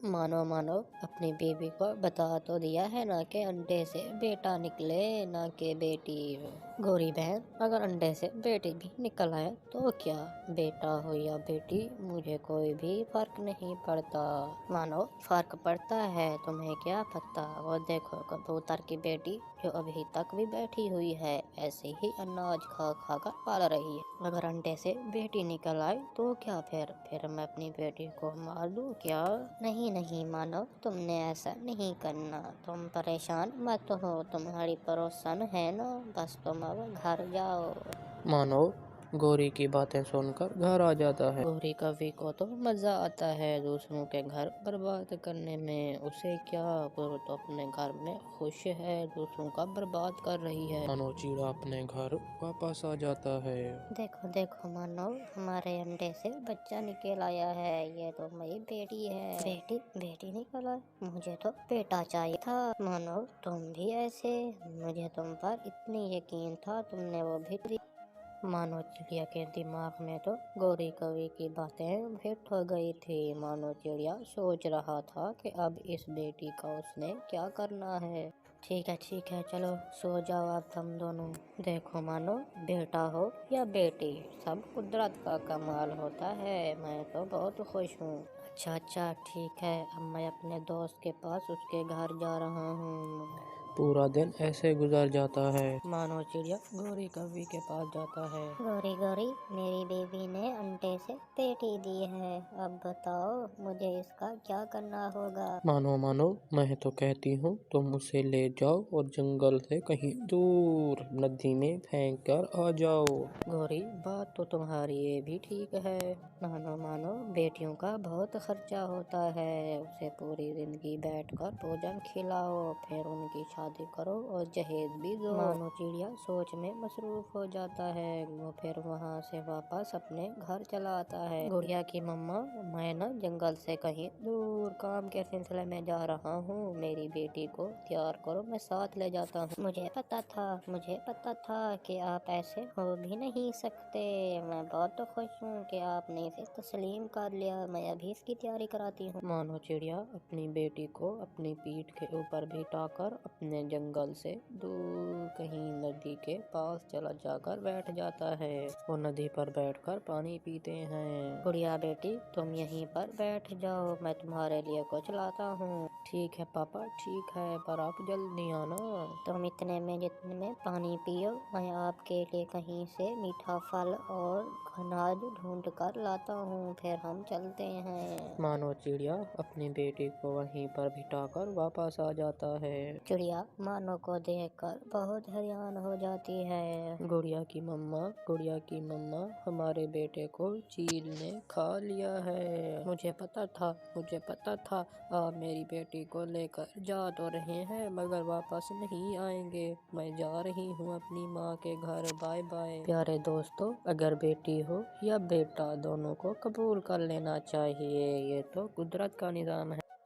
मानो मानो अपनी बीवी को बता तो दिया है ना कि अंडे से बेटा निकले ना कि बेटी। गोरी बहन, अगर अंडे से बेटी भी निकल आए तो क्या, बेटा हो या बेटी मुझे कोई भी फर्क नहीं पड़ता। मानो फर्क पड़ता है, तुम्हें क्या पता। वो देखो कबूतर की बेटी जो अभी तक भी बैठी हुई है, ऐसे ही अनाज खा खा कर पाल रही है। अगर अंडे से बेटी निकल आए तो क्या, फिर मैं अपनी बेटी को मार दूं क्या? नहीं नहीं मानो, तुमने ऐसा नहीं करना। तुम परेशान मत हो, तुम्हारी पड़ोसन है ना, बस तुम अब घर जाओ। मानो गौरी की बातें सुनकर घर आ जाता है। गौरी कवि को तो मजा आता है दूसरों के घर बर्बाद करने में। उसे क्या, वो तो अपने घर में खुश है, दूसरों का बर्बाद कर रही है। मानो चिड़ा अपने घर वापस आ जाता है। देखो देखो मानो, हमारे अंडे से बच्चा निकल आया है। ये तो मेरी बेटी है। बेटी बेटी निकला, मुझे तो बेटा चाहिए था। मानो तुम भी ऐसे, मुझे तुम पर इतनी यकीन था, तुमने वो भी। मानो चिड़िया के दिमाग में तो गौरी कवि की बातें फिट हो गई थी। मानो चिड़िया सोच रहा था कि अब इस बेटी का उसने क्या करना है। ठीक है चलो सो जाओ अब तुम दोनों। देखो मानो, बेटा हो या बेटी, सब कुदरत का कमाल होता है। मैं तो बहुत खुश हूँ। अच्छा ठीक है, अब मैं अपने दोस्त के पास उसके घर जा रहा हूँ। पूरा दिन ऐसे गुजर जाता है। मानो चिड़िया गौरी कवि के पास जाता है। गौरी गौरी, मेरी बेबी ने अंडे से बेटी दी है, अब बताओ मुझे इसका क्या करना होगा। मानो मैं तो कहती हूँ तुम उसे ले जाओ और जंगल से कहीं दूर नदी में फेंक कर आ जाओ। गौरी, बात तो तुम्हारी ये भी ठीक है। मानो बेटियों का बहुत खर्चा होता है, उसे पूरी जिंदगी बैठकर भोजन खिलाओ, फिर उनकी शादी करो और जहेज भी दो। मानो चिड़िया सोच में मसरूफ हो जाता है। वो फिर वहाँ से वापस अपने घर चला आता है। गुड़िया की मम्मा, मैं ना जंगल से कहीं दूर काम के सिलसिले में जा रहा हूँ, मेरी बेटी को तैयार करो, मैं साथ ले जाता हूँ। मुझे पता था कि आप ऐसे हो भी नहीं सकते। मैं बहुत खुश हूँ कि आपने इसे तस्लीम कर लिया। मैं अभी इसकी तैयारी कराती हूँ। मानो चिड़िया अपनी बेटी को अपनी पीठ के ऊपर बिठाकर अपने जंगल से दूर कहीं नदी के पास चला जाकर बैठ जाता है। वो नदी पर बैठकर पानी पीते हैं। गुड़िया बेटी, तुम यहीं पर बैठ जाओ, मैं तुम्हारे लिए कुछ लाता हूँ। ठीक है पापा, ठीक है, पर आप जल्दी आना। तुम इतने में जितने में पानी पियो, मैं आपके लिए कहीं से मीठा फल और अनाज ढूंढ कर लाता हूँ, फिर हम चलते हैं। मानो चिड़िया अपनी बेटी को वहीं पर बिठाकर वापस आ जाता है। चिड़िया मानो को देखकर बहुत हैरान हो जाती है। गुड़िया की मम्मा, हमारे बेटे को चील ने खा लिया है। मुझे पता था आप मेरी बेटी को लेकर जा तो रहे हैं मगर वापस नहीं आएंगे। मैं जा रही हूँ अपनी माँ के घर, बाय बाय। प्यारे दोस्तों, अगर बेटी हो या बेटा, दोनों को कबूल कर लेना चाहिए, ये तो कुदरत का निज़ाम है।